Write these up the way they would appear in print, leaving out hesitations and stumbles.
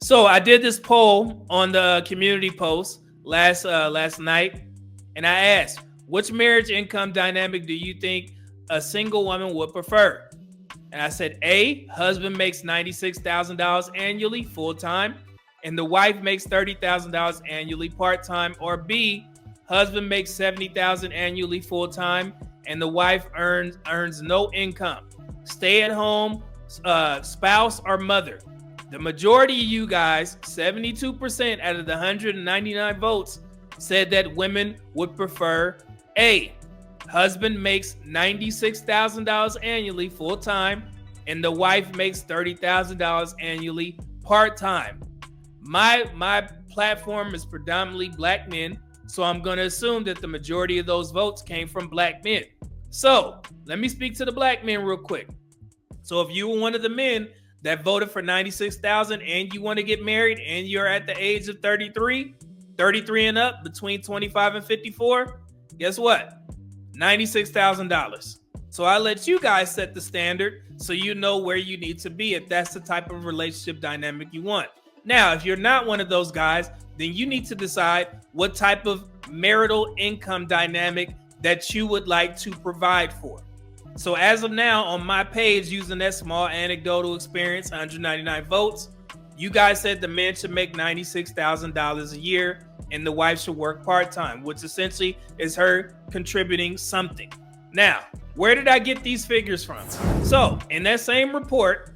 So I did this poll on the community post last night, and I asked, which marriage income dynamic do you think a single woman would prefer? And I said, A, husband makes $96,000 annually full time, and the wife makes $30,000 annually part time. Or B, husband makes $70,000 annually full time, and the wife earns no income, stay at home, spouse or mother. The majority of you guys, 72% out of the 199 votes, said that women would prefer A, husband makes $96,000 annually full time, and the wife makes $30,000 annually part time. My platform is predominantly black men, so I'm going to assume that the majority of those votes came from black men. So let me speak to the black men real quick. So if you were one of the men that voted for 96,000 and you want to get married and you're at the age of 33 and up, between 25 and 54, guess what? $96,000. So I let you guys set the standard so you know where you need to be if that's the type of relationship dynamic you want. Now, if you're not one of those guys, then you need to decide what type of marital income dynamic that you would like to provide for. So as of now, on my page, using that small anecdotal experience, 199 votes, you guys said the man should make $96,000 a year and the wife should work part-time, which essentially is her contributing something. Now, where did I get these figures from? So in that same report,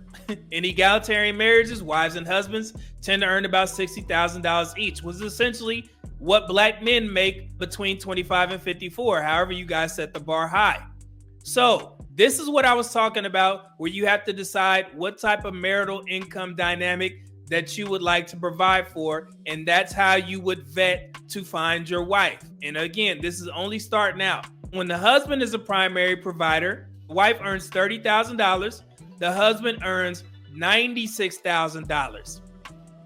in egalitarian marriages, wives and husbands tend to earn about $60,000 each, which is essentially what black men make between 25 and 54. However, you guys set the bar high. So this is what I was talking about, where you have to decide what type of marital income dynamic that you would like to provide for, and that's how you would vet to find your wife. And again, this is only starting out. When the husband is a primary provider, the wife earns $30,000, the husband earns $96,000.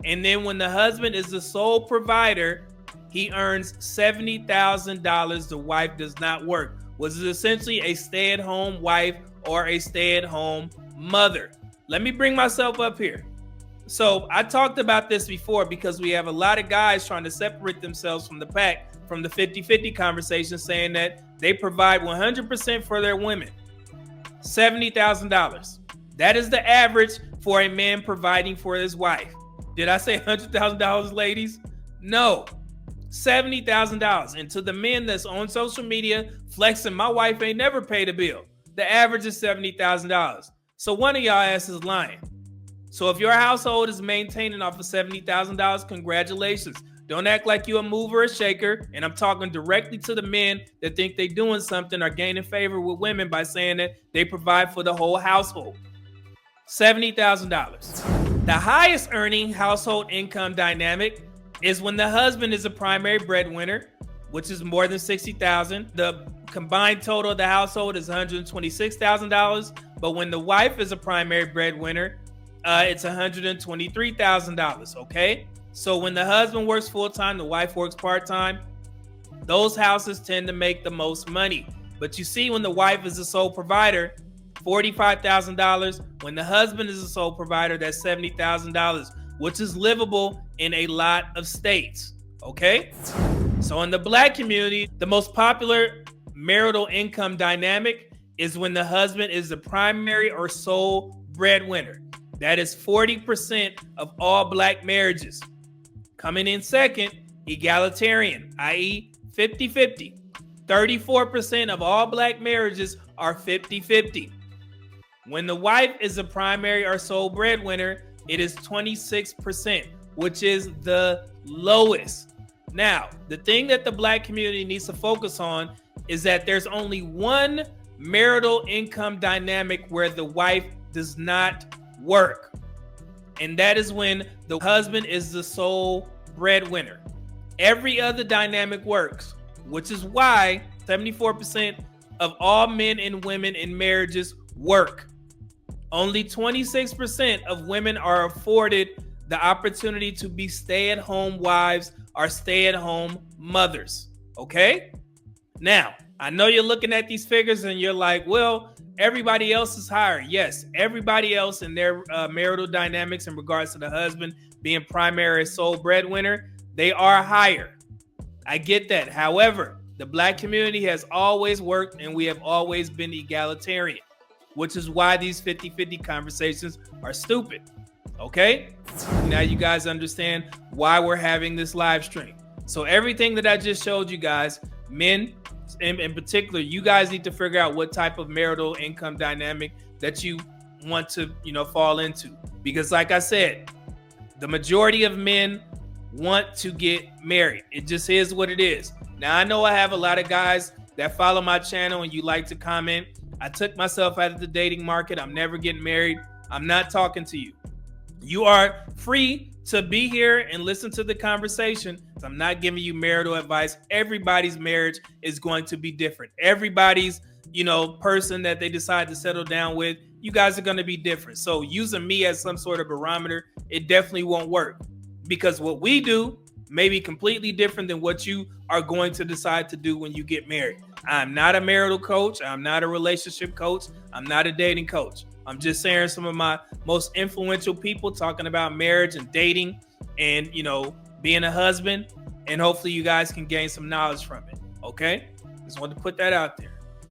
And then when the husband is the sole provider, he earns $70,000. The wife does not work, which is essentially a stay-at-home wife or a stay-at-home mother. Let me bring myself up here. So I talked about this before because we have a lot of guys trying to separate themselves from the pack, from the 50-50 conversation, saying that they provide 100% for their women. $70,000. That is the average for a man providing for his wife. Did I say $100,000, ladies? No. $70,000. And to the men that's on social media flexing, my wife ain't never paid a bill, the average is $70,000. So one of y'all asses is lying. So if your household is maintaining off of $70,000, congratulations. Don't act like you're a mover or shaker. And I'm talking directly to the men that think they're doing something or gaining favor with women by saying that they provide for the whole household. $70,000. The highest earning household income dynamic is when the husband is a primary breadwinner, which is more than $60,000. The combined total of the household is $126,000. But when the wife is a primary breadwinner, it's $123,000. Okay. So when the husband works full-time, the wife works part-time, those houses tend to make the most money. But you see, when the wife is the sole provider, $45,000. When the husband is the sole provider, that's $70,000, which is livable in a lot of states. Okay. So in the black community, the most popular marital income dynamic is when the husband is the primary or sole breadwinner. That is 40% of all black marriages. Coming in second, egalitarian, i.e. 50-50. 34% of all black marriages are 50-50. When the wife is a primary or sole breadwinner, it is 26%, which is the lowest. Now, the thing that the black community needs to focus on is that there's only one marital income dynamic where the wife does not work. And that is when the husband is the sole breadwinner. Every other dynamic works, which is why 74% of all men and women in marriages work. Only 26% of women are afforded the opportunity to be stay-at-home wives or stay-at-home mothers. Okay? Now, I know you're looking at these figures and you're like, well, everybody else is higher. Yes, everybody else in their marital dynamics in regards to the husband being primary sole breadwinner, they are higher. I get that. However, the Black community has always worked and we have always been egalitarian, which is why these 50-50 conversations are stupid. Okay? Now you guys understand why we're having this live stream. So everything that I just showed you guys, men in particular, you guys need to figure out what type of marital income dynamic that you want to, fall into. Because like I said, the majority of men want to get married. It just is what it is. Now, I know I have a lot of guys that follow my channel and you like to comment. I took myself out of the dating market. I'm never getting married. I'm not talking to you. You are free to be here and listen to the conversation. I'm not giving you marital advice. Everybody's marriage is going to be different. Everybody's, person that they decide to settle down with, you guys are going to be different. So using me as some sort of barometer, it definitely won't work, because what we do may be completely different than what you are going to decide to do when you get married. I'm not a marital coach. I'm not a relationship coach. I'm not a dating coach. I'm just sharing some of my most influential people talking about marriage and dating and, being a husband. And hopefully you guys can gain some knowledge from it. Okay? Just wanted to put that out there.